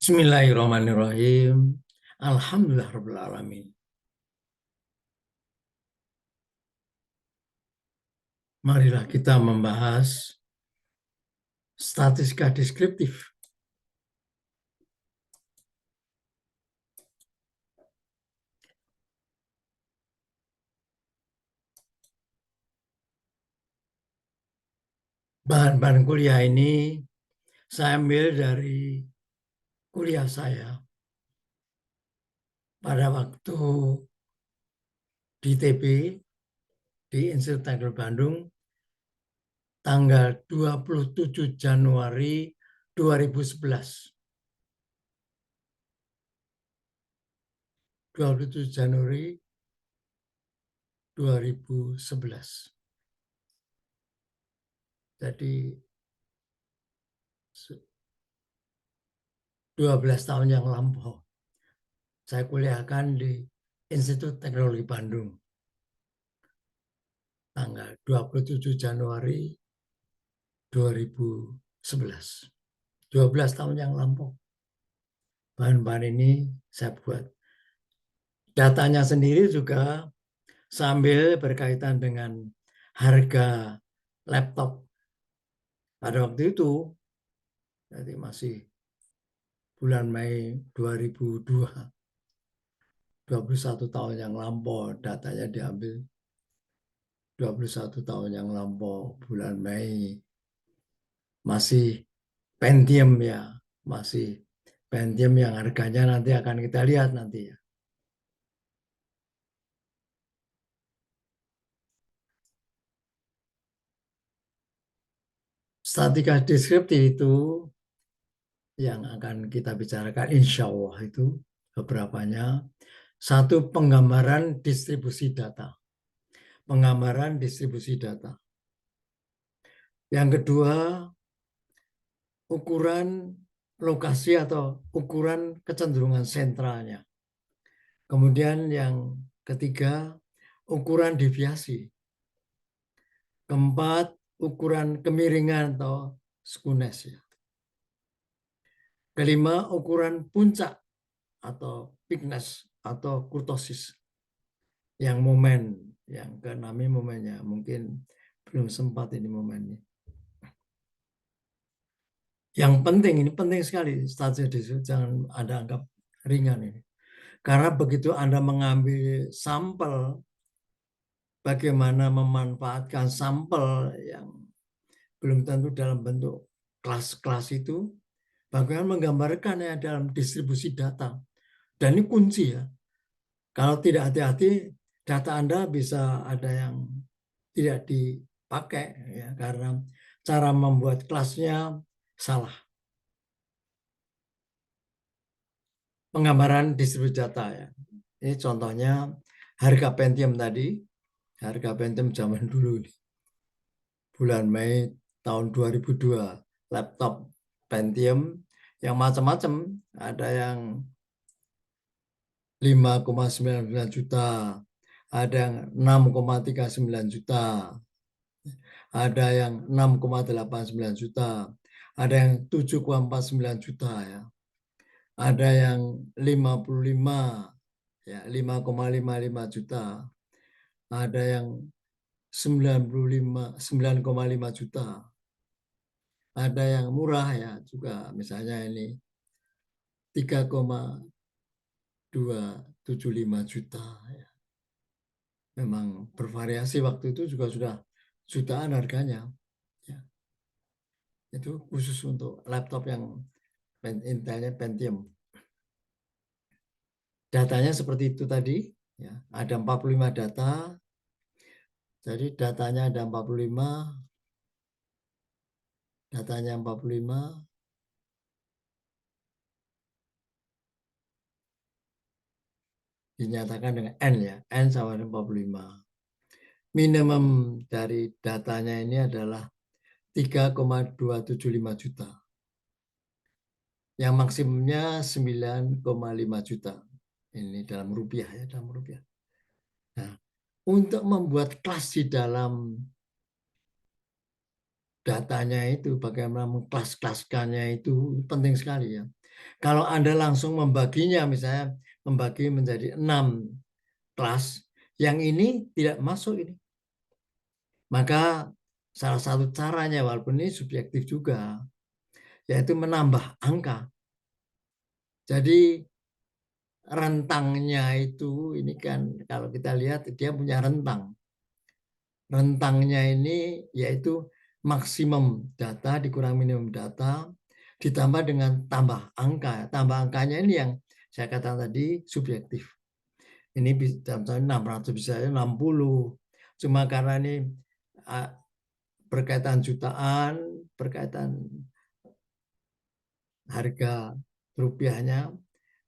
Bismillahirrahmanirrahim. Alhamdulillahirabbil alamin. Marilah kita membahas statistika deskriptif. Bahan-bahan kuliah ini saya ambil dari kuliah saya pada waktu di ITB, di Institut Teknologi Bandung, tanggal 27 Januari 2011. 27 Januari 2011. Jadi 12 tahun yang lampau. Saya kuliahkan di Institut Teknologi Bandung. Tanggal 27 Januari 2011. 12 tahun yang lampau. Bahan-bahan ini saya buat. Datanya sendiri juga sambil berkaitan dengan harga laptop pada waktu itu. Jadi masih bulan Mei 2002. 21 tahun yang lampau datanya diambil. 21 tahun yang lampau bulan Mei. Masih Pentium ya, masih Pentium yang harganya nanti akan kita lihat nanti ya. Statistika deskriptif itu yang akan kita bicarakan insya Allah itu beberapanya. Satu, penggambaran distribusi data. Penggambaran distribusi data. Yang kedua, ukuran lokasi atau ukuran kecenderungan sentralnya. Kemudian yang ketiga, ukuran deviasi. Keempat, ukuran kemiringan atau skewness ya. Kelima, ukuran puncak atau peakness atau kurtosis. Yang momen, yang keenam momennya, mungkin belum sempat ini momennya. Yang penting, ini penting sekali, statistik jangan Anda anggap ringan ini. Karena begitu Anda mengambil sampel, bagaimana memanfaatkan sampel yang belum tentu dalam bentuk kelas-kelas itu, bagaimana menggambarkan ya dalam distribusi data. Dan ini kunci ya. Kalau tidak hati-hati, data Anda bisa ada yang tidak dipakai ya, karena cara membuat kelasnya salah. Penggambaran distribusi data ya. Ini contohnya harga Pentium tadi, harga Pentium zaman dulu nih. Bulan Mei tahun 2002, laptop Pentium yang macam-macam, ada yang 5,99 juta, ada yang 6,39 juta, ada yang 6,89 juta, ada yang 7,49 juta ya. Ada yang 55 ya, 5,55 juta. Ada yang 9,5 juta. Ada yang murah ya juga, misalnya ini 3,275 juta ya. Memang bervariasi, waktu itu juga sudah jutaan harganya ya. Itu khusus untuk laptop yang Intelnya Pentium. Datanya seperti itu tadi ya. Ada 45 data. Jadi datanya ada 45. Datanya 45. Dinyatakan dengan N ya. N sama dengan 45. Minimum dari datanya ini adalah 3,275 juta. Yang maksimumnya 9,5 juta. Ini dalam rupiah ya, dalam rupiah. Nah, untuk membuat kelas di dalam datanya itu, bagaimana mengkelas-kelaskannya itu penting sekali ya. Kalau Anda langsung membaginya, misalnya membagi menjadi 6 kelas, yang ini tidak masuk ini. Maka salah satu caranya, walaupun ini subjektif juga, yaitu menambah angka. Jadi rentangnya itu, ini kan kalau kita lihat dia punya rentang. Rentangnya ini yaitu maksimum data dikurang minimum data ditambah dengan tambah angka. Tambah angkanya ini yang saya katakan tadi subjektif. Ini bisa 600, bisa 60. Cuma karena ini berkaitan jutaan, berkaitan harga rupiahnya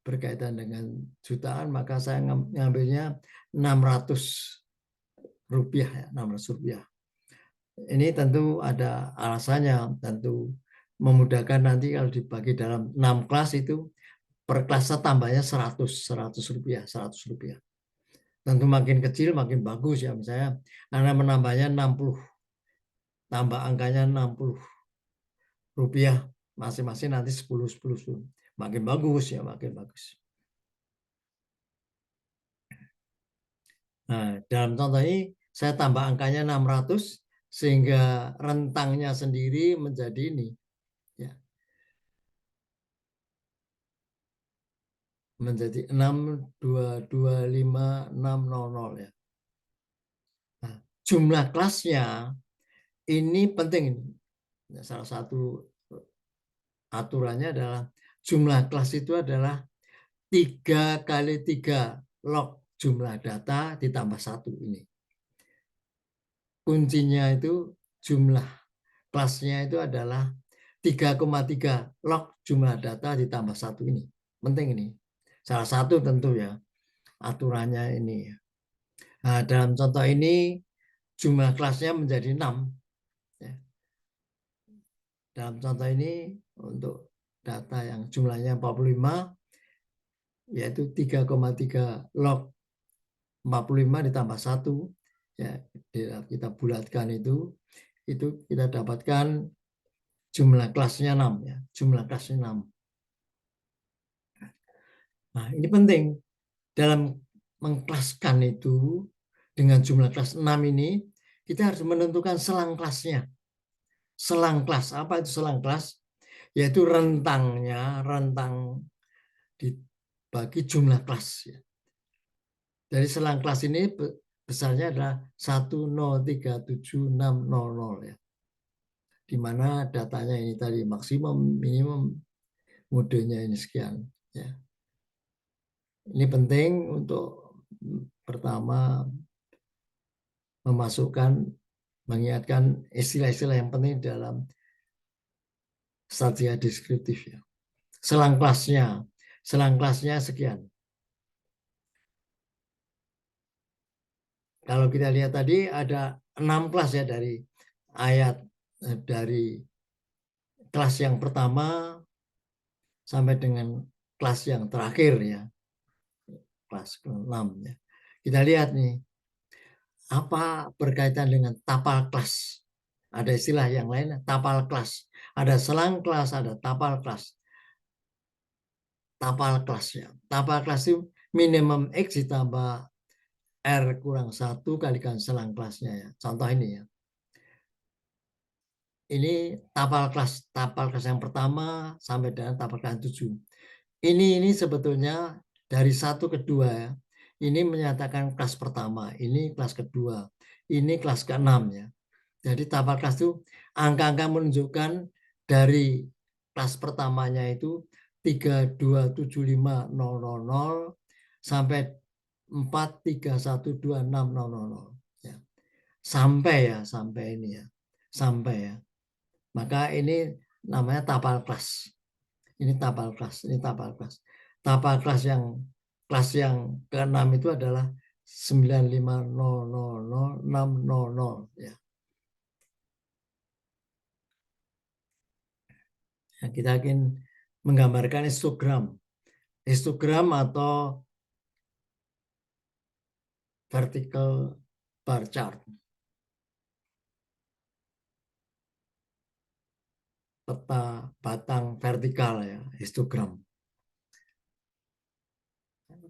berkaitan dengan jutaan, maka saya ngambilnya 600 rupiah ya, 600 rupiah. Ini tentu ada alasannya, tentu memudahkan nanti kalau dibagi dalam 6 kelas itu per kelasnya tambahnya 100 rupiah, 100 rupiah. Tentu makin kecil makin bagus ya, misalnya Anda menambahnya 60, tambah angkanya 60 rupiah masing-masing, nanti 10, 10, 10. Makin bagus ya, makin bagus. Nah, dalam contoh ini saya tambah angkanya 600 sehingga rentangnya sendiri menjadi ini ya, menjadi 6225600 ya. Nah, jumlah kelasnya ini penting ini. Salah satu aturannya adalah jumlah kelas itu adalah 3 kali 3 log jumlah data ditambah 1 ini. Kuncinya itu jumlah kelasnya itu adalah 3,3 log jumlah data ditambah 1 ini. Penting ini. Salah satu tentu ya aturannya ini. Nah, dalam contoh ini jumlah kelasnya menjadi 6. Ya. Dalam contoh ini untuk data yang jumlahnya 45 yaitu 3,3 log 45 ditambah 1 ya, kita bulatkan itu kita dapatkan jumlah kelasnya 6 ya, jumlah kelasnya 6. Nah, ini penting dalam mengkelaskan itu dengan jumlah kelas 6 ini kita harus menentukan selang kelasnya. Selang kelas, apa itu selang kelas? Yaitu rentangnya, rentang dibagi jumlah kelas ya. Dari selang kelas ini besarnya adalah 1037600 ya. Di mana datanya ini tadi maksimum, minimum, modenya ini sekian ya. Ini penting untuk pertama memasukkan, mengingatkan istilah-istilah yang penting dalam statistika deskriptif ya. Selang kelasnya sekian. Kalau kita lihat tadi ada 6 kelas ya, dari ayat dari kelas yang pertama sampai dengan kelas yang terakhir ya, kelas ke-6 ya. Kita lihat nih apa berkaitan dengan tapal kelas. Ada istilah yang lain, tapal kelas. Ada selang kelas, ada tapal kelas. Tapal kelas ya. Tapal kelas itu minimum X ditambah R kurang 1 kalikan selang kelasnya ya. Contoh ini ya. Ini tapal kelas yang pertama sampai dengan tapal kelas 7. Ini sebetulnya dari 1 ke 2 ya. Ini menyatakan kelas pertama, ini kelas kedua, ini kelas ke-6 ya. Jadi tapal kelas itu angka-angka menunjukkan dari kelas pertamanya itu 3275000 sampai 4312600 ya. Sampai ini ya. Sampai ya. Maka ini namanya tapal kelas. Ini tapal kelas, ini tapal kelas. Tapal kelas yang ke-6 itu adalah 950000600 ya. Kita ingin menggambarkan histogram. Histogram atau vertical bar chart. peta batang vertikal ya, histogram.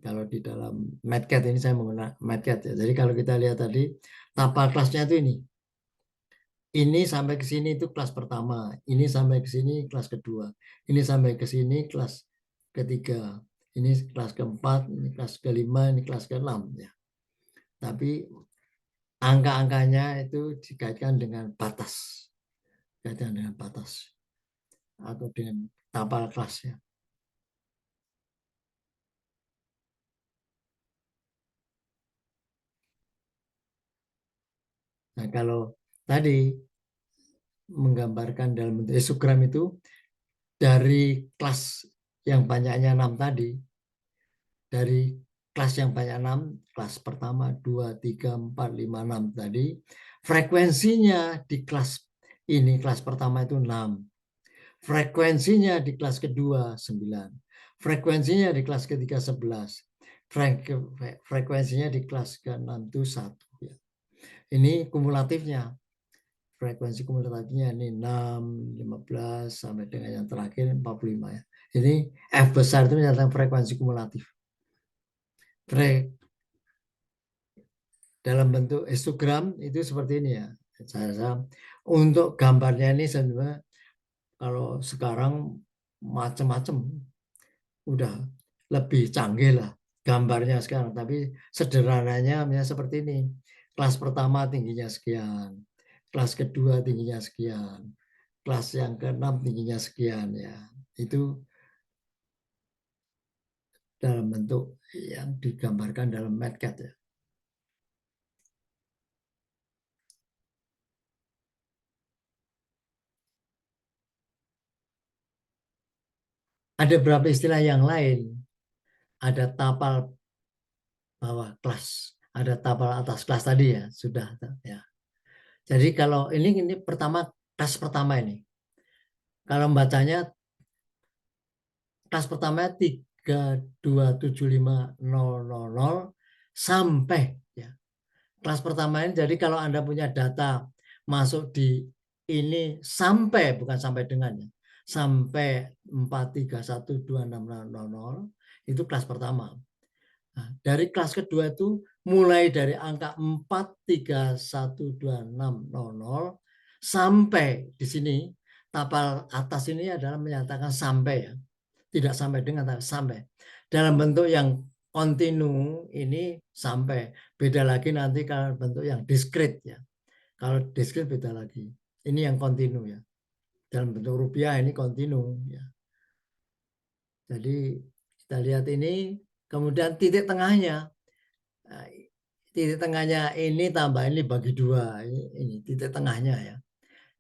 Kalau di dalam MATCAD ini saya menggunakan MATCAD ya. Jadi kalau kita lihat tadi tapal kelasnya itu ini. Ini sampai ke sini itu kelas pertama, ini sampai ke sini kelas kedua, ini sampai ke sini kelas ketiga, ini kelas keempat, ini kelas kelima, ini kelas keenam ya. Tapi angka-angkanya itu dikaitkan dengan batas, kaitan dengan batas atau dengan tapal kelasnya. Nah kalau tadi menggambarkan dalam bentuk histogram itu dari kelas yang banyaknya 6 tadi, dari kelas yang banyak 6, kelas pertama 2, 3, 4, 5, 6 tadi, frekuensinya di kelas ini, kelas pertama itu 6, frekuensinya di kelas kedua 9, frekuensinya di kelas ketiga 11, frekuensinya di kelas ke-6 itu 1. Ini kumulatifnya, frekuensi kumulatifnya ini 6, 15 sampai dengan yang terakhir 45 ya. Ini F besar itu menyatakan frekuensi kumulatif. Dalam bentuk histogram itu seperti ini ya. Saya untuk gambarnya ini sebenarnya kalau sekarang macam-macam udah lebih canggih lah gambarnya sekarang, tapi sederhananya misalnya seperti ini. Kelas pertama tingginya sekian, kelas kedua tingginya sekian, kelas yang keenam tingginya sekian ya. Itu dalam bentuk yang digambarkan dalam MATCAD ya. Ada beberapa istilah yang lain. Ada tapal bawah kelas, ada tapal atas kelas tadi ya, sudah ya. Jadi kalau ini pertama, kelas pertama ini. Kalau bacanya kelas pertama 3275000 sampai ya. Kelas pertama ini jadi kalau Anda punya data masuk di ini sampai, bukan sampai dengan ya. Sampai 4312600 itu kelas pertama. Nah, dari kelas kedua itu mulai dari angka 4312600 sampai di sini, tapal atas ini adalah menyatakan sampai ya. Tidak sampai dengan, tapi sampai. Dalam bentuk yang kontinu ini sampai. Beda lagi nanti kalau bentuk yang diskrit ya. Kalau diskrit beda lagi. Ini yang kontinu ya. Dalam bentuk rupiah ini kontinu ya. Jadi kita lihat ini, kemudian titik tengahnya. Nah, titik tengahnya ini tambah ini bagi 2. Ini titik tengahnya ya.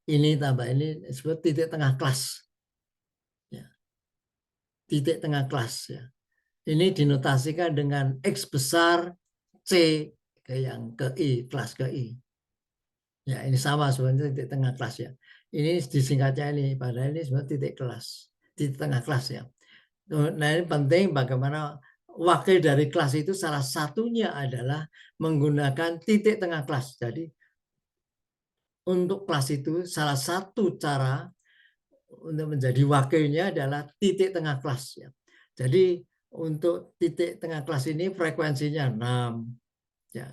Ini tambah ini disebut titik tengah kelas. Ya. Titik tengah kelas ya. Ini dinotasikan dengan X besar C ke yang ke I, kelas ke I. Ya, ini sama sebenarnya titik tengah kelas ya. Ini disingkatnya ini, padahal ini sebenarnya titik kelas, titik tengah kelas ya. Nah, ini penting bagaimana wakil dari kelas itu salah satunya adalah menggunakan titik tengah kelas. Jadi untuk kelas itu salah satu cara untuk menjadi wakilnya adalah titik tengah kelas ya. Jadi untuk titik tengah kelas ini frekuensinya 6 ya.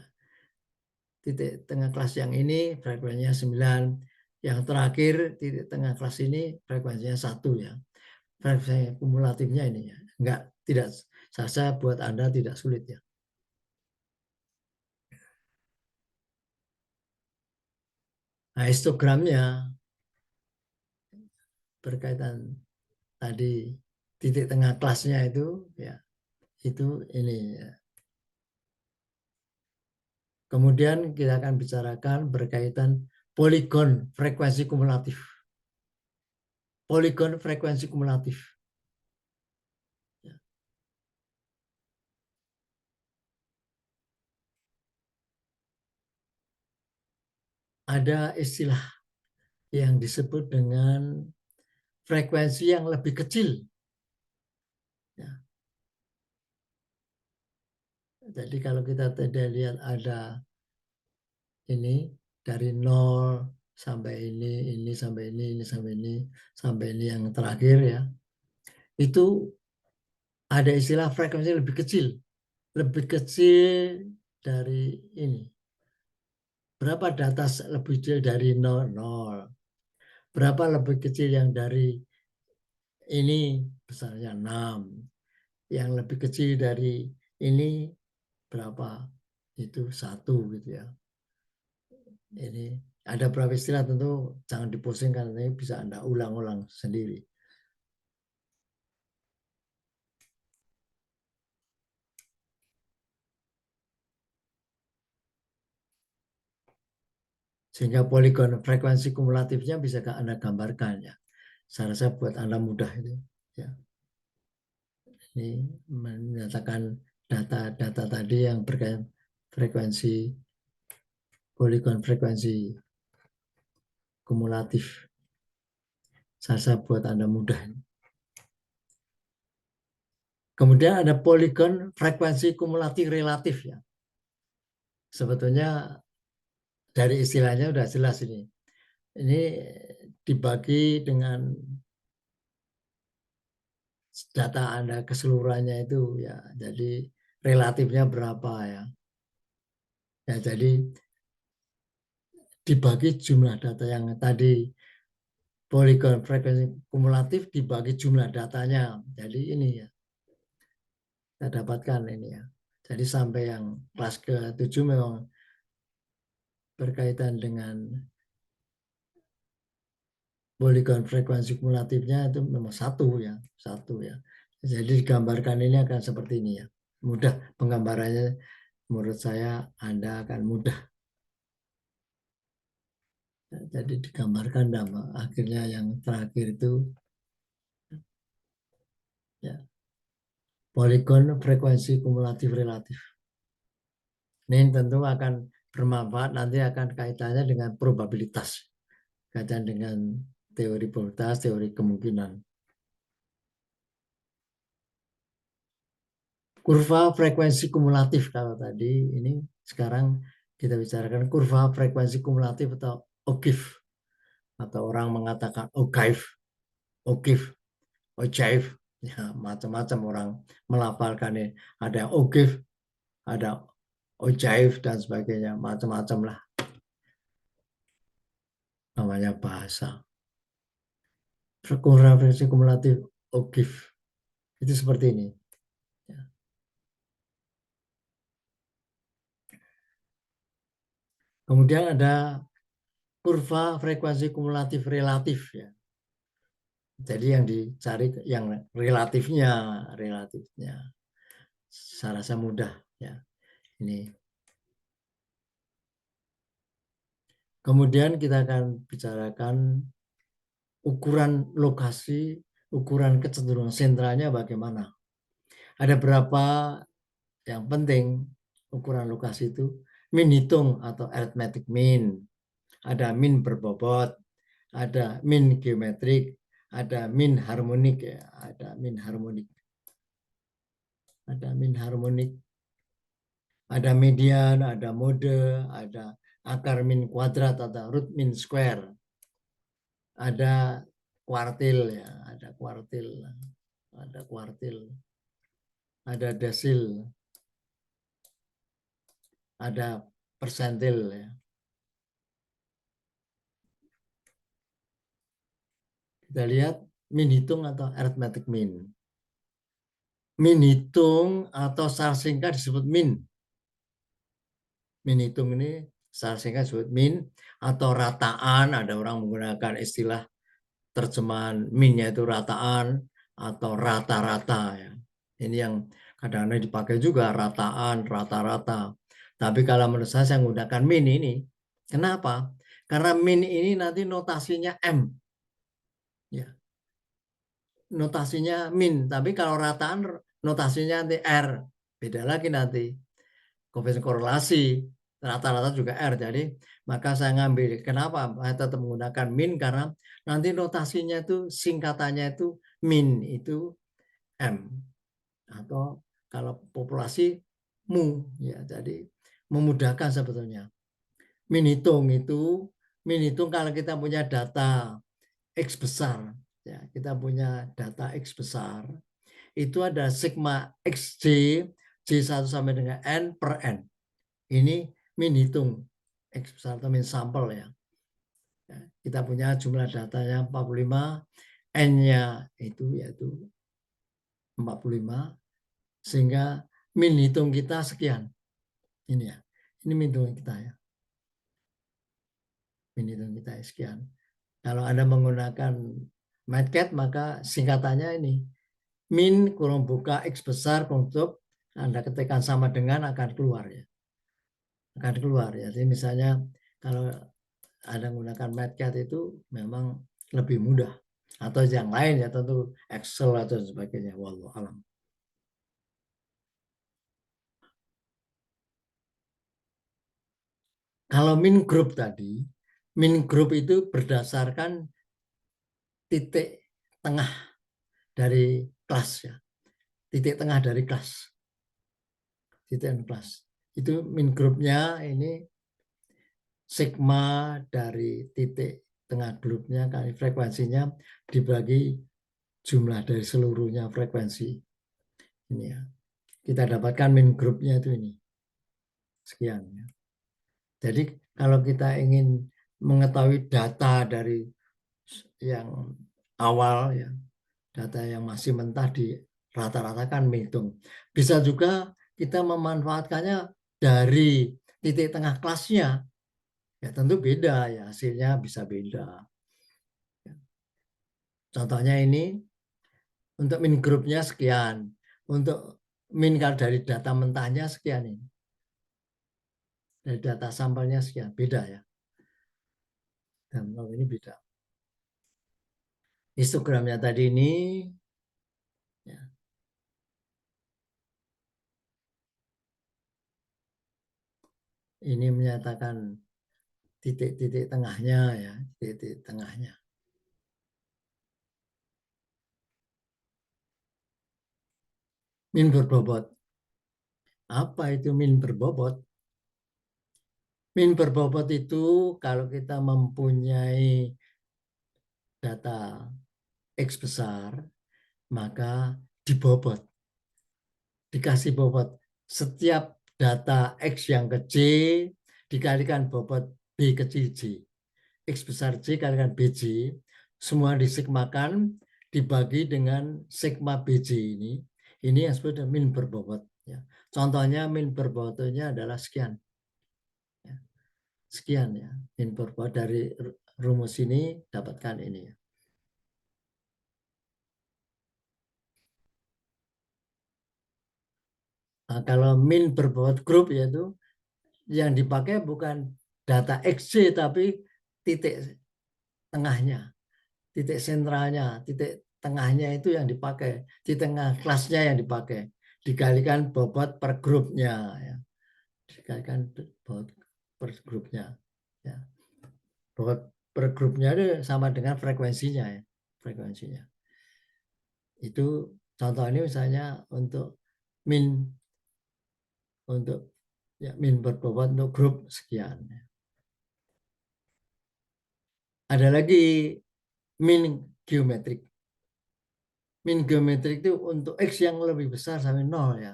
Titik tengah kelas yang ini frekuensinya 9. Yang terakhir titik tengah kelas ini frekuensinya 1 ya. Frekuensi kumulatifnya ini ya. Enggak, tidak, saya buat Anda tidak sulit ya. Nah, histogramnya berkaitan tadi titik tengah kelasnya itu ya, itu ini ya. Kemudian kita akan bicarakan berkaitan poligon frekuensi kumulatif. Poligon frekuensi kumulatif. Ya. Ada istilah yang disebut dengan frekuensi yang lebih kecil. Ya. Jadi kalau kita tidak lihat ada ini dari 0, sampai ini, sampai ini, sampai ini, sampai ini yang terakhir ya. Itu ada istilah frekuensi lebih kecil dari ini. Berapa data lebih kecil dari 0? Berapa lebih kecil yang dari ini besarnya 6? Yang lebih kecil dari ini berapa? Itu 1 gitu ya. Ini ada beberapa istilah, tentu jangan dipusingkan, ini bisa Anda ulang-ulang sendiri. Sehingga poligon frekuensi kumulatifnya bisa Anda gambarkan ya. Saya rasa buat Anda mudah itu ya. Ini menyatakan data-data tadi yang berkaitan frekuensi, poligon frekuensi kumulatif. Saya rasa buat Anda mudah. Kemudian ada poligon frekuensi kumulatif relatif ya. Sebetulnya dari istilahnya sudah jelas ini. Ini dibagi dengan data Anda keseluruhannya itu ya. Jadi relatifnya berapa ya. Ya jadi dibagi jumlah data yang tadi poligon frekuensi kumulatif dibagi jumlah datanya. Jadi ini ya. Kita dapatkan ini ya. Jadi sampai yang kelas ke-7 memang berkaitan dengan poligon frekuensi kumulatifnya itu memang satu ya. Jadi digambarkan ini akan seperti ini ya. Mudah penggambarannya, menurut saya Anda akan mudah. Jadi digambarkan nama akhirnya yang terakhir itu ya, poligon frekuensi kumulatif relatif. Ini tentu akan bermanfaat, nanti akan kaitannya dengan probabilitas, kaitan dengan teori probabilitas, teori kemungkinan. Kurva frekuensi kumulatif kalau tadi, ini sekarang kita bicarakan kurva frekuensi kumulatif atau OGIF, atau orang mengatakan OGIF, OGIF, OGIF, ya macam-macam orang melafalkan ini. Ada OGIF, ada OGIF dan sebagainya, macam-macam lah namanya bahasa. Kurva frekuensi kumulatif OGIF itu seperti ini. Kemudian ada kurva frekuensi kumulatif relatif ya. Jadi yang dicari yang relatifnya. Saya rasa mudah ya. Ini. Kemudian kita akan bicarakan ukuran lokasi, ukuran kecenderungan sentralnya bagaimana. Ada berapa yang penting ukuran lokasi itu. Min hitung atau arithmetic mean. Ada min berbobot, ada min geometrik, ada min harmonik ya, ada min harmonik. Ada min harmonik. Ada median, ada mode, ada akar min kuadrat atau root min square. Ada kuartil ya, ada kuartil. Ada kuartil. Ada desil. Ada persentil ya. Kita lihat min hitung atau arithmetic mean. Min hitung atau secara singkat disebut min. Min hitung ini secara singkat disebut min, atau rataan. Ada orang menggunakan istilah terjemahan minnya itu rataan atau rata-rata ya. Ini yang kadang-kadang dipakai juga, rataan, rata-rata. Tapi kalau menurut saya menggunakan min ini. Kenapa? Karena min ini nanti notasinya M. Ya. Notasinya min, tapi kalau rataan notasinya nanti R. Beda lagi nanti. Koefisien korelasi rata-rata juga R. Jadi maka saya ngambil. Kenapa saya tetap menggunakan min? Karena nanti notasinya itu singkatannya itu min itu M, atau kalau populasi mu ya. Jadi memudahkan sebetulnya. Min hitung itu Min hitung kalau kita punya data X besar, ya, kita punya data X besar, itu ada sigma XJ, J1 sampai dengan N per N. Ini min hitung X besar atau min sampel ya. Kita punya jumlah datanya 45, N-nya itu yaitu 45, sehingga min hitung kita sekian. Ini ya, ini min hitung kita ya. Min hitung kita sekian. Kalau Anda menggunakan MATCAT, maka singkatannya ini. Min kurung buka X besar untuk Anda ketikkan sama dengan akan keluar ya. Akan keluar ya. Jadi misalnya kalau Anda menggunakan MATCAT itu memang lebih mudah. Atau yang lain ya tentu Excel atau sebagainya. Wallahu alam. Kalau min group tadi, min group itu berdasarkan titik tengah dari kelas ya. Titik tengah dari kelas. Titik kelas. Itu min grupnya ini sigma dari titik tengah grupnya kali frekuensinya dibagi jumlah dari seluruhnya frekuensi. Ini ya. Kita dapatkan min grupnya itu ini. Sekian ya. Jadi kalau kita ingin mengetahui data dari yang awal ya, data yang masih mentah di rata-ratakan menghitung. Bisa juga kita memanfaatkannya dari titik tengah kelasnya. Ya tentu beda ya, hasilnya bisa beda. Contohnya ini untuk min grupnya sekian, untuk min kalau dari data mentahnya sekian ini. Dari data sampelnya sekian, beda ya. Dan kalau ini beda. Histogramnya tadi ini ya, ini menyatakan titik-titik tengahnya ya, titik tengahnya. Min berbobot. Apa itu min berbobot? Min berbobot itu kalau kita mempunyai data X besar, maka dibobot. Dikasih bobot. Setiap data X yang kecil dikalikan bobot B kecil J. X besar J kalikan BJ, semua disigmakan, dibagi dengan sigma BJ ini. Ini yang disebut min berbobot. Ya. Contohnya min berbobotnya adalah sekian. Ya. Sekian ya, min berbobot dari rumus ini dapatkan ini. Ya. Nah, kalau min berbobot grup yaitu yang dipakai bukan data XJ tapi titik tengahnya, titik sentralnya, titik tengahnya itu yang dipakai, di tengah kelasnya yang dipakai, dikalikan bobot per grupnya, ya. Dikalikan bobot per grupnya, ya. Bobot per grupnya itu sama dengan frekuensinya, ya. Frekuensinya. Itu contoh ini misalnya untuk min untuk ya, min berbobot untuk grup sekian. Ada lagi min geometrik. Min geometrik itu untuk X yang lebih besar sampai 0 ya.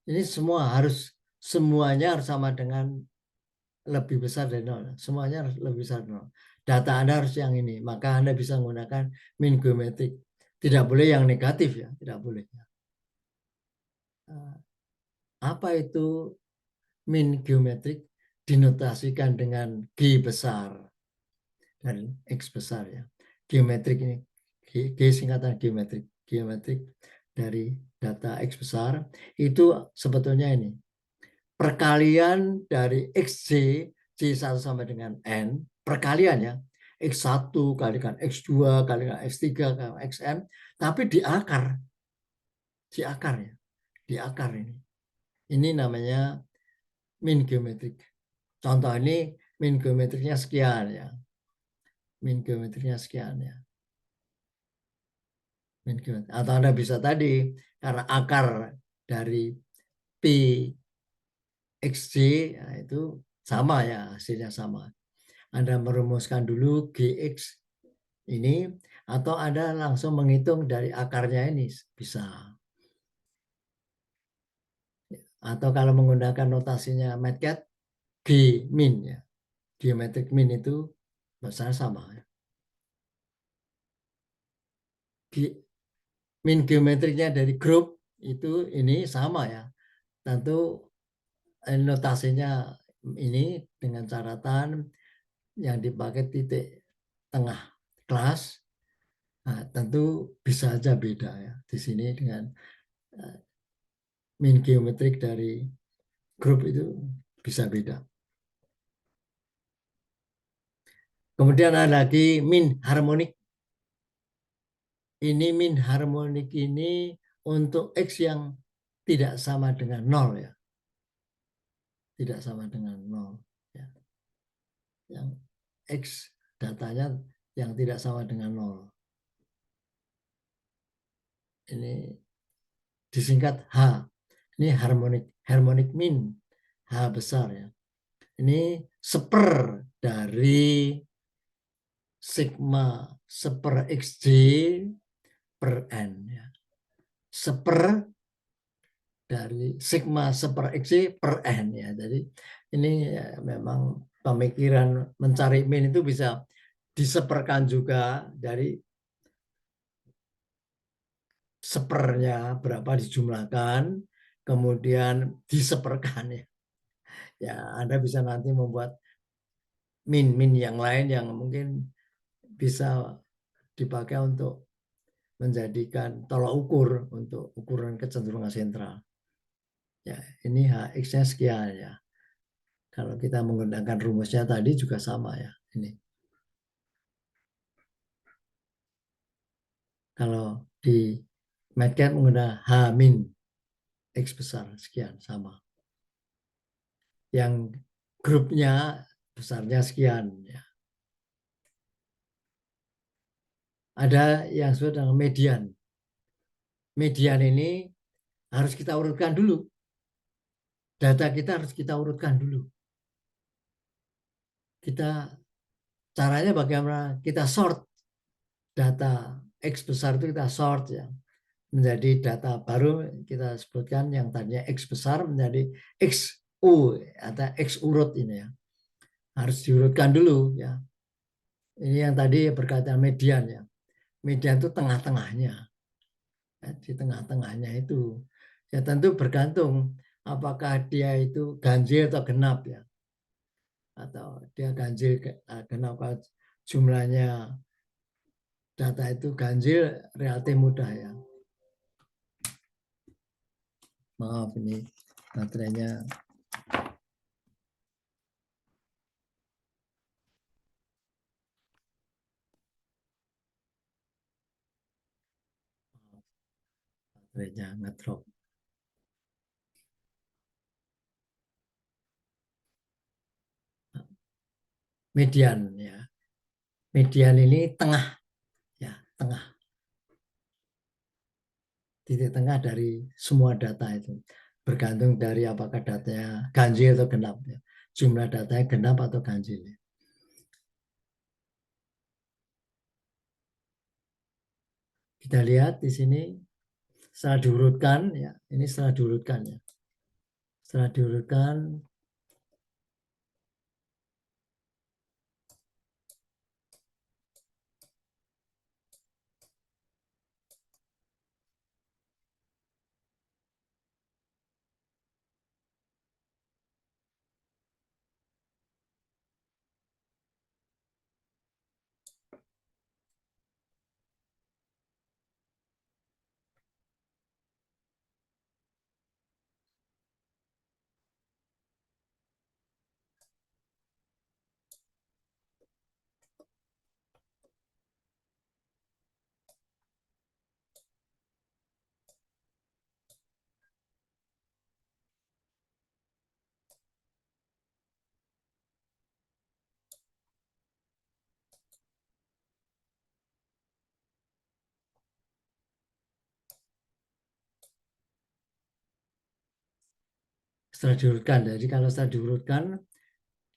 Ini semuanya harus sama dengan lebih besar dari 0. Semuanya harus lebih besar dari 0. Data Anda harus yang ini. Maka Anda bisa menggunakan min geometrik. Tidak boleh yang negatif ya. Tidak boleh. Apa itu min geometrik? Dinotasikan dengan G besar dan X besar ya. Geometrik ini. G singkatan geometrik. Geometrik dari data X besar itu sebetulnya ini perkalian dari XJ J1 sampai dengan N perkalian ya X1 kalikan X2 kalikan X3 kalikan XN tapi di akar ya di akar ini namanya min geometrik. Contoh ini min geometriknya sekian ya, min geometriknya sekian ya. Atau Anda bisa tadi karena akar dari P XJ ya, itu sama ya hasilnya sama. Anda merumuskan dulu GX ini, atau Anda langsung menghitung dari akarnya ini bisa. Atau kalau menggunakan notasinya MATLAB, G min ya. Geometric min itu besar sama ya. Min geometriknya dari grup itu ini sama ya. Tentu notasinya ini dengan catatan yang dipakai titik tengah kelas. Nah, tentu bisa aja beda ya di sini dengan min geometrik dari grup itu bisa beda. Kemudian ada lagi min harmonik. Ini min harmonik ini untuk X yang tidak sama dengan 0 ya. Tidak sama dengan 0 ya. Yang X datanya yang tidak sama dengan 0. Ini disingkat H. Ini harmonik min H besar ya. Ini seper dari sigma seper XJ per N ya. Seper dari sigma seper XJ per N ya. Jadi ini ya, memang pemikiran mencari min itu bisa diseperkan juga dari sepernya berapa dijumlahkan, kemudian diseperkan ya. Ya, Anda bisa nanti membuat min yang lain yang mungkin bisa dipakai untuk menjadikan tolak ukur untuk ukuran kecenderungan sentral. Ya, ini HX-nya sekian ya. Kalau kita menggunakan rumusnya tadi juga sama ya. Ini. Kalau di MATLAB menggunakan H min X besar sekian sama. Yang grupnya besarnya sekian ya. Ada yang disebut dengan median. Median ini harus kita urutkan dulu. Data kita harus kita urutkan dulu. Caranya bagaimana? Kita sort data X besar itu kita sort ya. Menjadi data baru kita sebutkan yang tadinya X besar menjadi XU atau X urut ini ya. Harus diurutkan dulu ya. Ini yang tadi berkaitan median ya. Median itu tengah-tengahnya. Di tengah-tengahnya itu. Ya tentu bergantung apakah dia itu ganjil atau genap ya. Atau dia ganjil genap jumlahnya data itu ganjil relatif mudah ya. Maaf ini baterainya. Baterainya ngedrop. Median ya. Median ini tengah ya, tengah. Titik tengah dari semua data itu. Bergantung dari apakah datanya ganjil atau genap ya. Jumlah datanya genap atau ganjil. Kita lihat di sini setelah diurutkan ya, ini setelah diurutkan ya. Setelah diurutkan setelah diurutkan. Jadi kalau setelah diurutkan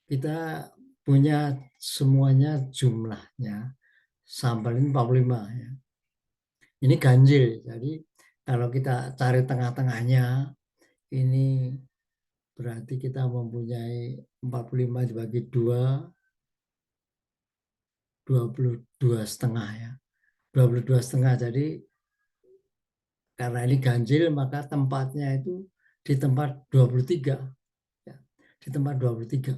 kita punya semuanya jumlahnya sampel ini 45 ya. Ini ganjil. Jadi kalau kita cari tengah-tengahnya, ini berarti kita mempunyai 45 dibagi 2, 22,5 ya. 22,5. Jadi karena ini ganjil, maka tempatnya itu di tempat 23. Ya. Di tempat 23.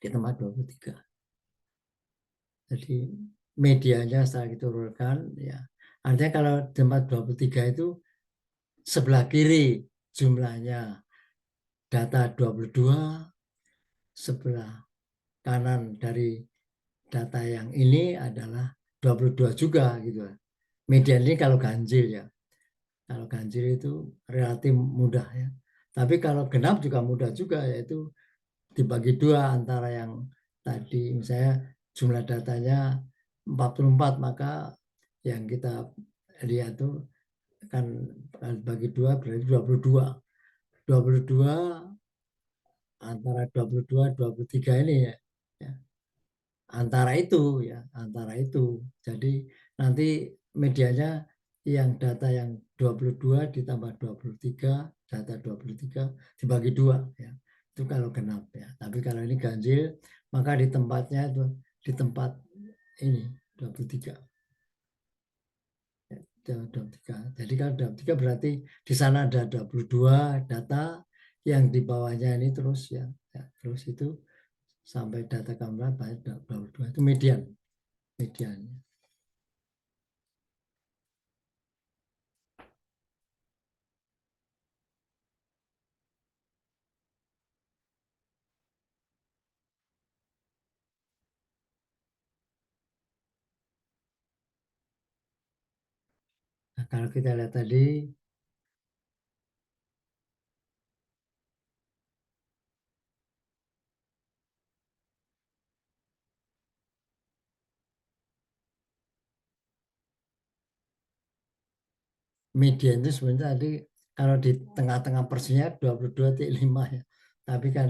Di tempat 23. Jadi medianya setelah kita urutkan, ya. Artinya kalau tempat 23 itu sebelah kiri jumlahnya data 22, sebelah kanan dari data yang ini adalah 22 juga gitu. Median ini kalau ganjil ya. Kalau ganjil itu relatif mudah ya. Tapi kalau genap juga mudah juga, yaitu dibagi 2 antara yang tadi misalnya jumlah datanya 44, maka yang kita lihat tuh kan bagi 2 berarti 22. 22 antara 22 23 ini ya. Ya. Antara itu ya, antara itu. Jadi nanti medianya yang data yang 22 ditambah 23, data 23 dibagi 2 ya. Itu kalau genap ya. Tapi kalau ini ganjil, maka di tempatnya itu di tempat ini 23. Ya, 23. Jadi kalau 23 berarti di sana ada 22 data, yang di bawahnya ini terus ya, ya terus itu sampai data gambar banyak 22 itu median. Medianya. Nah, kalau kita lihat tadi, median itu sebenarnya tadi kalau di tengah-tengah persisnya 22,5 ya. Tapi kan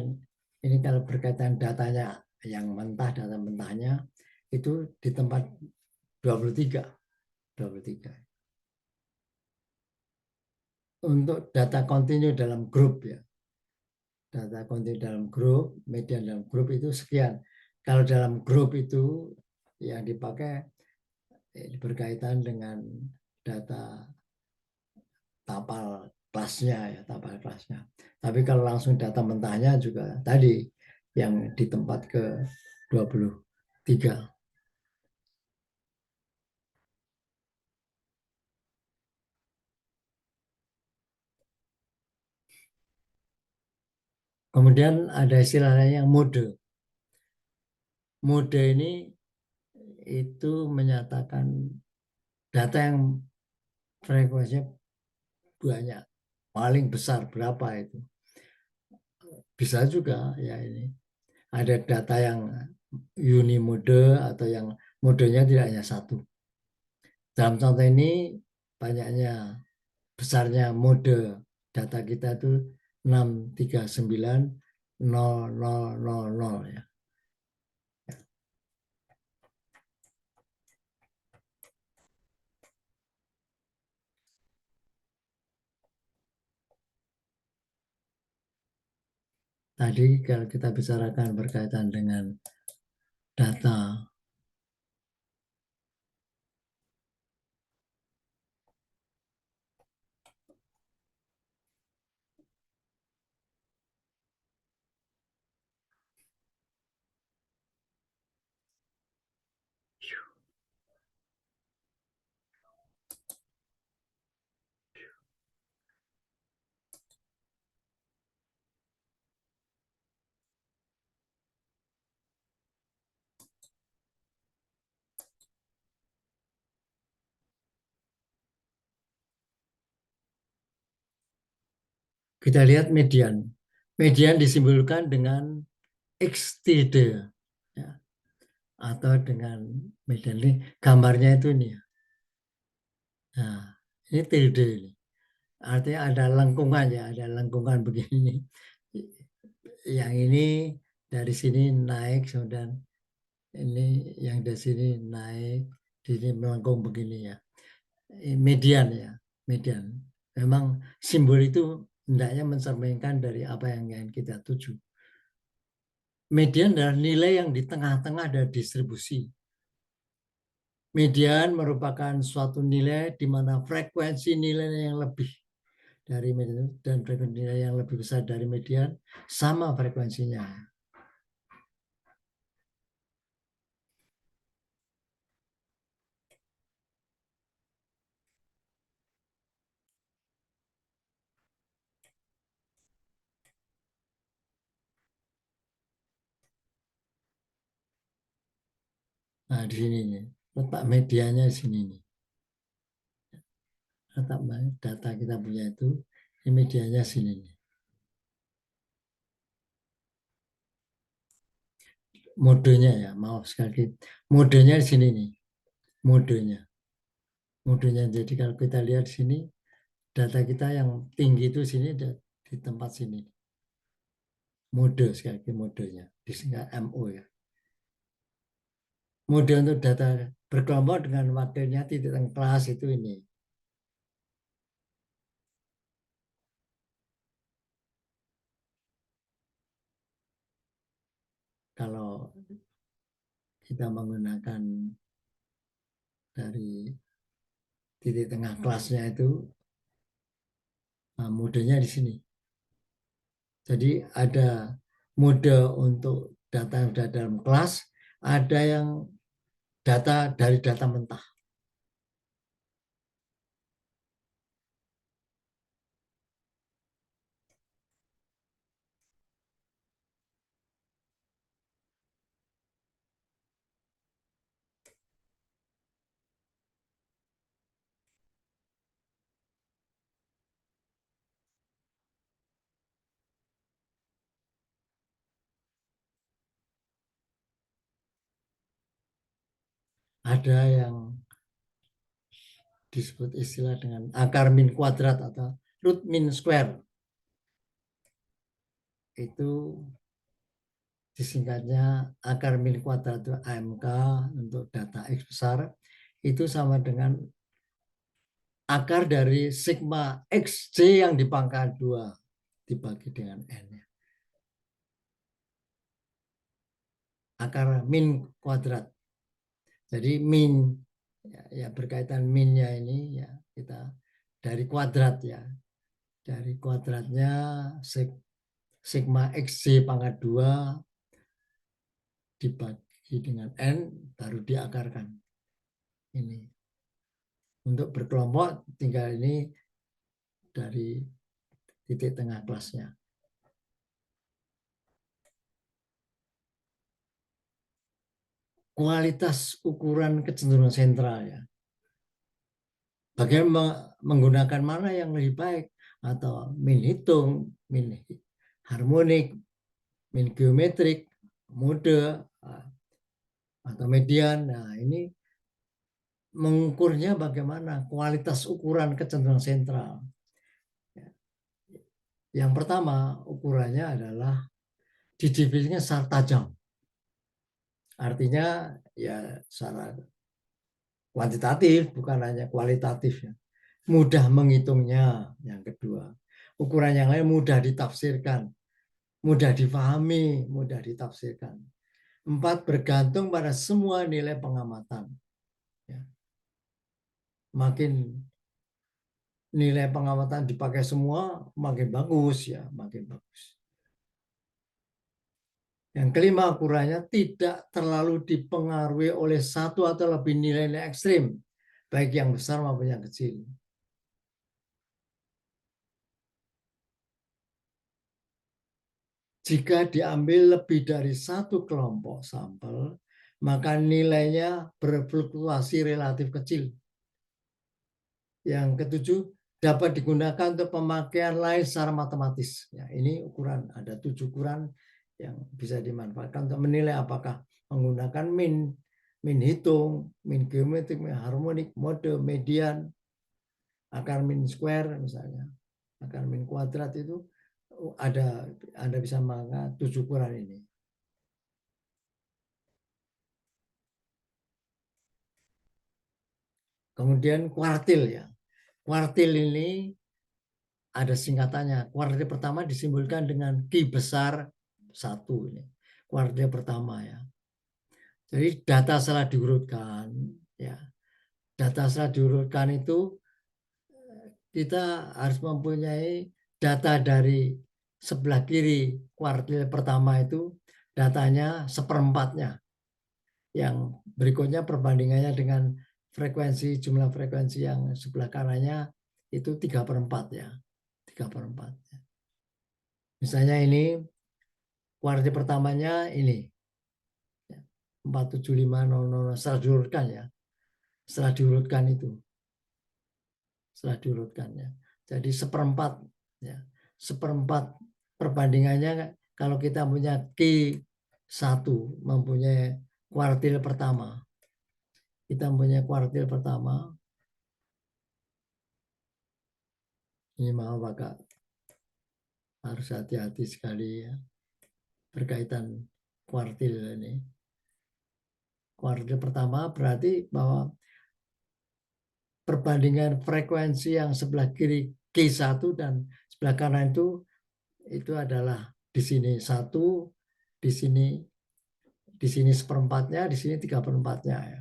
ini kalau berkaitan datanya yang mentah, data mentahnya itu di tempat 23. 23. Untuk data kontinu dalam grup ya. Data kontinu dalam grup, median dalam grup itu sekian. Kalau dalam grup itu yang dipakai berkaitan dengan data tapal kelasnya ya, tapal kelasnya. Tapi kalau langsung data mentahnya juga tadi yang di tempat ke 23. Kemudian ada istilahnya yang mode. Mode ini itu menyatakan data yang frekuensinya banyak, paling besar berapa itu. Bisa juga ya ini. Ada data yang unimode atau yang modenya tidak hanya satu. Dalam contoh ini banyaknya besarnya mode data kita itu 6390000 ya. Tadi kalau kita bicarakan berkaitan dengan data kita lihat median. Median disimbolkan dengan X tilde ya, atau dengan median ini gambarnya itu nih. Nah, ini tilde ini. Artinya ada lengkungan ya, ada lengkungan begini. Yang ini Dari sini naik, kemudian ini yang dari sini naik, di sini melengkung begini ya. Median ya, median. Memang simbol itu hendaknya mencerminkan dari apa yang ingin kita tuju. Median adalah nilai yang di tengah-tengah dari distribusi. Median merupakan suatu nilai di mana frekuensi nilai yang lebih dari median dan frekuensi nilai yang lebih besar dari median sama frekuensinya. Nah, di sini nih, letak medianya di sini nih. Letak data kita punya itu, ini medianya sini nih. Modenya ya, maaf sekali lagi. Modenya di sini nih, modenya. Modenya. Jadi kalau kita lihat di sini, data kita yang tinggi itu sini di tempat sini. Mode sekali lagi modenya, di sini MO ya. Mode untuk data berkelompok dengan wakilnya titik tengah kelas itu ini. Kalau kita menggunakan dari titik tengah kelasnya itu, nah modenya di sini. Jadi ada mode untuk data yang sudah dalam kelas, ada yang data dari data mentah. Ada yang disebut istilah dengan akar min kuadrat atau root min square. Itu disingkatnya akar min kuadrat itu AMK untuk data X besar. Itu sama dengan akar dari sigma XJ yang di pangkat 2 dibagi dengan N. Akar min kuadrat. Jadi min ya berkaitan minnya ini ya kita dari kuadrat ya. Dari kuadratnya sigma XJ pangkat 2 dibagi dengan N baru diakarkan. Ini. Untuk berkelompok tinggal ini dari titik tengah kelasnya. Kualitas ukuran kecenderungan sentral ya. Bagaimana menggunakan mana yang lebih baik, atau min hitung, min harmonik, min geometrik, mode, atau median. Nah, ini mengukurnya bagaimana kualitas ukuran kecenderungan sentral. Yang pertama ukurannya adalah didefinisinya secara tajam. Artinya ya secara kuantitatif, bukan hanya kualitatif ya. Mudah menghitungnya, yang kedua. Ukuran yang lain mudah ditafsirkan, mudah difahami, mudah ditafsirkan. 4, bergantung pada semua nilai pengamatan. Ya. Makin nilai pengamatan dipakai semua, makin bagus ya, makin bagus. Yang kelima, ukurannya tidak terlalu dipengaruhi oleh satu atau lebih nilai-nilai ekstrim, baik yang besar maupun yang kecil. Jika diambil lebih dari satu kelompok sampel, maka nilainya berfluktuasi relatif kecil. Yang ketujuh, dapat digunakan untuk pemakaian lain secara matematis. Ya, ini ukuran, ada 7 ukuran yang bisa dimanfaatkan untuk menilai apakah menggunakan min hitung, min geometrik, min harmonik, mode, median, akar min square misalnya, akar min kuadrat itu ada, Anda bisa menggunakan 7 ukuran ini. Kemudian kuartil ya. Kuartil ini ada singkatannya. Kuartil pertama disimbolkan dengan Ki besar 1 ini. Kuartil pertama ya. Jadi data setelah diurutkan ya. Data setelah diurutkan itu kita harus mempunyai data dari sebelah kiri kuartil pertama itu datanya seperempatnya. Yang berikutnya perbandingannya dengan frekuensi, jumlah frekuensi yang sebelah kanannya itu 3/4 ya. 3/4. Misalnya ini kuartil pertamanya ini 47500 setelah diurutkan ya. Setelah diurutkan itu. Setelah diurutkan ya. Jadi seperempat ya. Seperempat perbandingannya kalau kita punya Q1 mempunyai kuartil pertama. Kita mempunyai kuartil pertama. Ini maaf agak harus hati-hati sekali ya berkaitan kuartil ini. Kuartil pertama berarti bahwa perbandingan frekuensi yang sebelah kiri Q1 dan sebelah kanan itu adalah di sini 1, di sini seperempatnya, di sini 3/4-nya ya.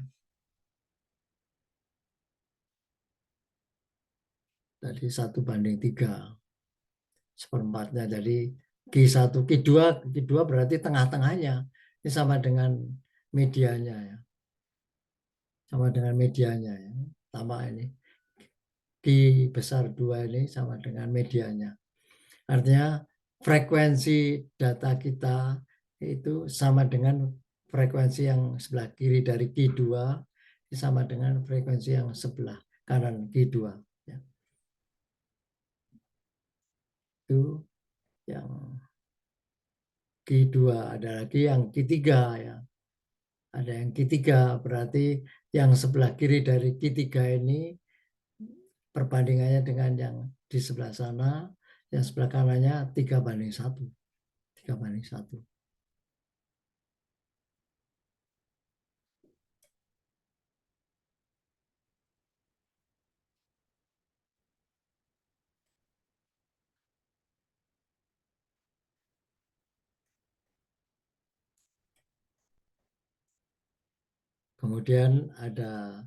Jadi 1/3 seperempatnya. Jadi Q1, Q2 berarti tengah-tengahnya. Ini sama dengan medianya ya. Sama dengan medianya ya. Sama ini. Q besar 2 ini sama dengan medianya. Artinya frekuensi data kita itu sama dengan frekuensi yang sebelah kiri dari Q2 sama dengan frekuensi yang sebelah kanan Q2 ya. Itu yang Q2, ada lagi yang Q3 ya. Ada yang Q3 berarti yang sebelah kiri dari Q3 ini perbandingannya dengan yang di sebelah sana, yang sebelah kanannya 3/1. 3/1. Kemudian ada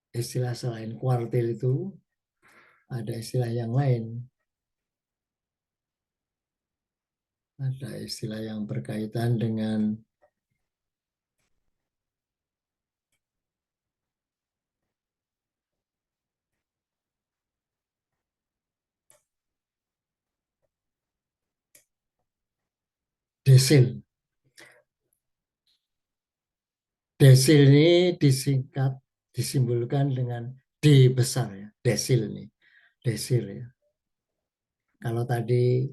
istilah selain kuartil itu, ada istilah yang lain. Ada istilah yang berkaitan dengan desil. Desil ini disingkat, disimbolkan dengan D besar ya, desil ini. Desil ya. Kalau tadi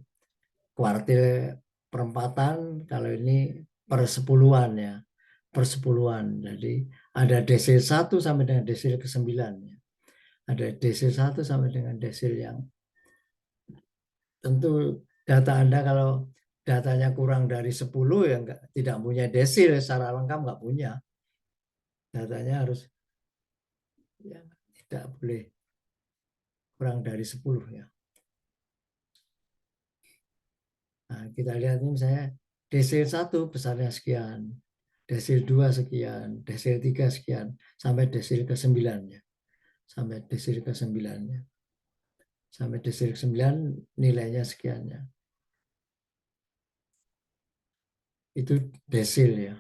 kuartil perempatan, kalau ini persepuluhan ya. Persepuluhan. Jadi ada desil 1 sampai dengan desil ke-9 ya. Ada desil 1 sampai dengan desil yang tentu data Anda kalau datanya kurang dari 10 ya enggak, tidak punya desil secara lengkap, enggak punya. Datanya harus ya, tidak boleh kurang dari 10 ya. Nah, kita lihat ini misalnya desil 1 besarnya sekian, desil 2 sekian, desil 3 sekian, sampai desil ke-9 ya. Sampai desil ke-9 ya. Sampai desil ke-9 nilainya sekian ya. Itu desil ya.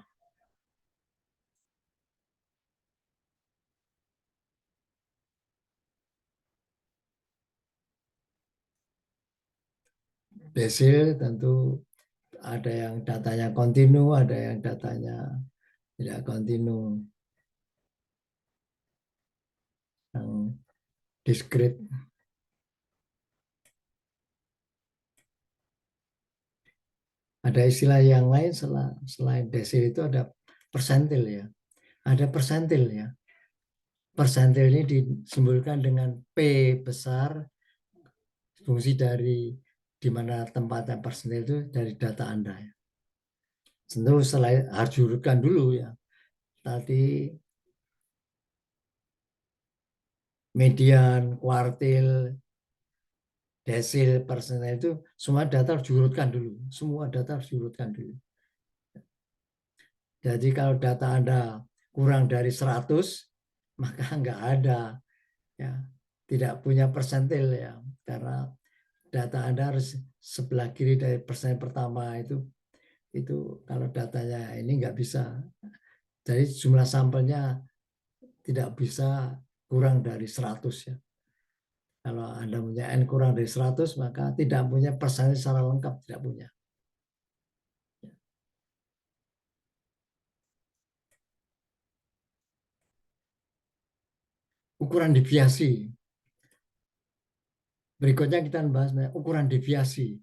Desil tentu ada yang datanya kontinu, ada yang datanya tidak kontinu, yang diskrit. Ada istilah yang lain selain desil itu ada persentil ya. Ada persentil ya. Persentil ini disimbolkan dengan P besar, fungsi dari di mana tempatnya persentil itu dari data Anda ya. Tentu selain harus diurutkan dulu ya. tadi median, kuartil, desil, persentil itu semua data harus diurutkan dulu. Semua data harus diurutkan dulu. Jadi kalau data Anda kurang dari 100, maka nggak ada, ya, tidak punya persentil, ya, karena data Anda harus sebelah kiri dari persen pertama itu kalau datanya ini nggak bisa. Jadi jumlah sampelnya tidak bisa kurang dari 100, ya. Kalau Anda punya N kurang dari 100, maka tidak punya persentil secara lengkap, tidak punya. Ukuran deviasi. Berikutnya kita bahas ukuran deviasi.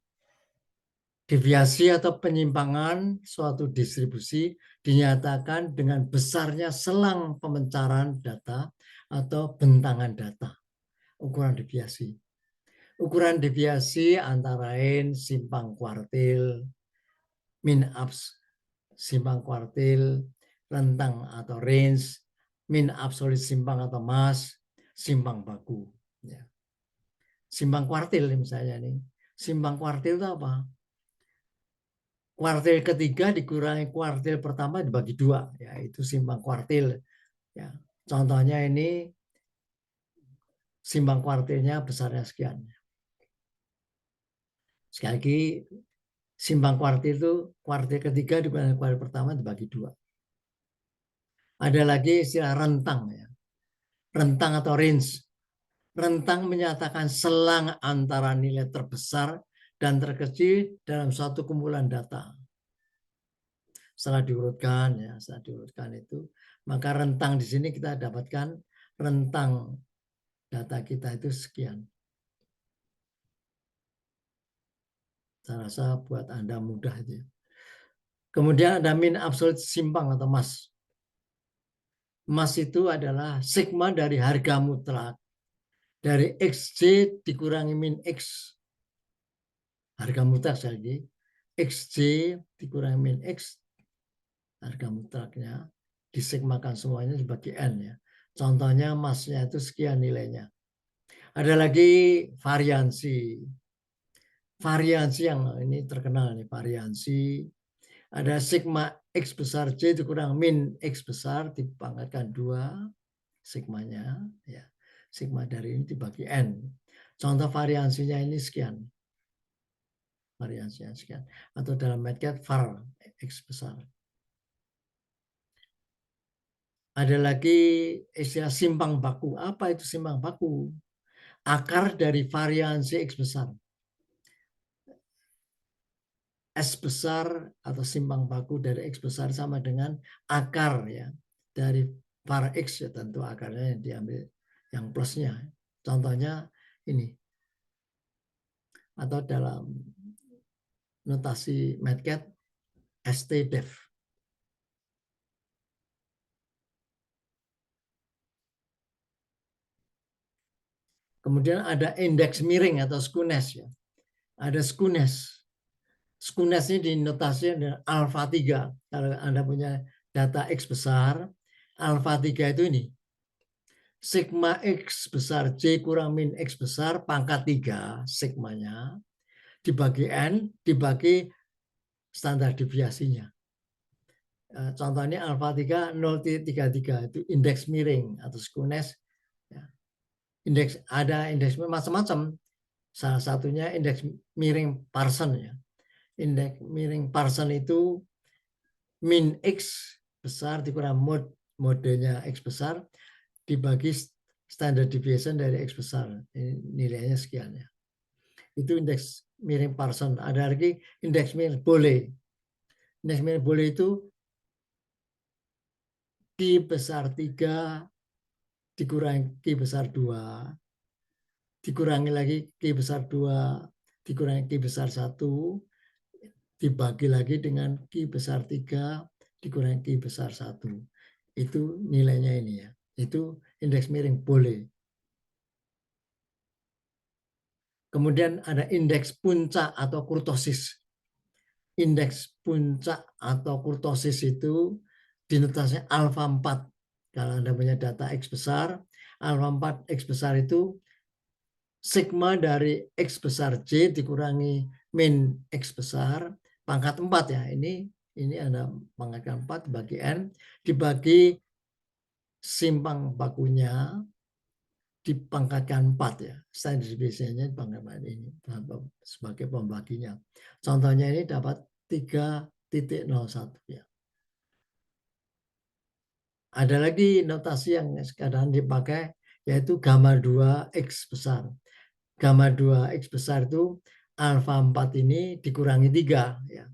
Deviasi atau penyimpangan suatu distribusi dinyatakan dengan besarnya selang pemencaran data atau bentangan data. Ukuran deviasi. Ukuran deviasi antara lain simpang kuartil, min abs simpang kuartil, rentang atau range, min absolut simpang atau mass, simpang baku. Ya. Simpang kuartil misalnya nih. Simpang kuartil itu apa? Kuartil ketiga dikurangi kuartil pertama dibagi 2, yaitu simpang kuartil. Ya. Contohnya ini simpang kuartilnya besarnya sekian. Sekali lagi, simpang kuartil itu kuartil ketiga dikurangi kuartil pertama dibagi 2. Ada lagi istilah rentang, ya. Rentang atau range. Rentang menyatakan selang antara nilai terbesar dan terkecil dalam suatu kumpulan data. Setelah diurutkan itu, maka rentang di sini kita dapatkan rentang data kita itu sekian. Saya rasa buat Anda mudah itu. Kemudian ada min absolut simpang atau mass. Mass itu adalah sigma dari harga mutlak dari XJ dikurangi min X. Harga mutlak lagi. XJ dikurangi min X. Harga mutlaknya disigmakan semuanya sebagai N, ya. Contohnya massnya itu sekian nilainya. Ada lagi variansi. Variansi yang ini terkenal nih, variansi. Ada sigma X besar J dikurang min X besar dipangkatkan 2 sigmanya, ya. Sigma dari ini dibagi N. Contoh variansinya ini sekian. Variansinya sekian. Atau dalam MATLAB var X besar. Ada lagi istilah simpang baku. Apa itu simpang baku? Akar dari variansi X besar. S besar atau simpang baku dari X besar sama dengan akar, ya, dari var X, ya, tentu akarnya yang diambil yang plusnya. Contohnya ini. Atau dalam notasi MATLAB STDEV. Kemudian ada indeks miring atau skewness, ya. Ada skewness. Skewness ini dinotasi dengan alfa 3. Kalau Anda punya data X besar, alfa 3 itu ini. Sigma X besar J kurang min X besar pangkat 3 sigmanya dibagi N dibagi standar deviasinya. Contohnya alfa 3 0,33 itu indeks miring atau skewness. Ya. Ada indeks macam-macam. Salah satunya indeks miring Parsons, ya. Indeks miring Parsons itu min X besar dikurang modenya X besar dibagi standard deviation dari X besar. Nilainya sekian, ya. Itu indeks miring Parsons. Ada lagi indeks miring Boley. Indeks miring Boley itu Q besar 3 dikurangi Q besar 2 dikurangi lagi Q besar 2 dikurangi Q besar 1 dibagi lagi dengan Q besar 3 dikurangi Q besar 1. Itu nilainya ini, ya. Itu indeks miring Boley. Kemudian ada indeks puncak atau kurtosis. Indeks puncak atau kurtosis itu dinotasinya alfa 4. Kalau Anda punya data X besar, alfa 4 X besar itu sigma dari X besar J dikurangi min X besar pangkat 4 ya. Ini Anda pangkatkan 4 dibagi N, dibagi simpang bakunya dipangkatkan 4 ya. Standard deviation-nya dipangkatkan ini sebagai pembaginya. Contohnya ini dapat 3,01 ya. Ada lagi notasi yang sekarang dipakai yaitu gamma 2 X besar. Gamma 2 X besar itu alfa 4 ini dikurangi 3 ya.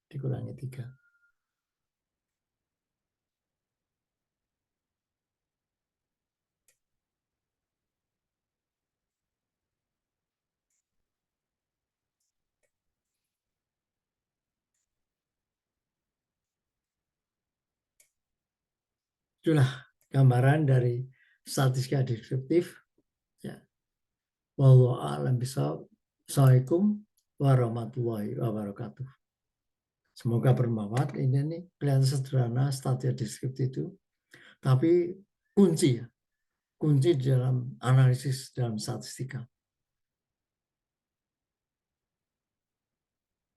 Dikurangi 3. Itulah gambaran dari statistika deskriptif ya. Wallahu a'lam bishawab. Assalamualaikum warahmatullahi wabarakatuh. Semoga bermanfaat. Ini nih kelihatan sederhana statistika deskriptif itu, tapi kunci ya. Kunci di dalam analisis dalam statistika.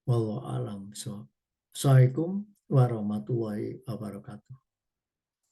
Wallahu a'lam bishawab. Assalamualaikum warahmatullahi wabarakatuh.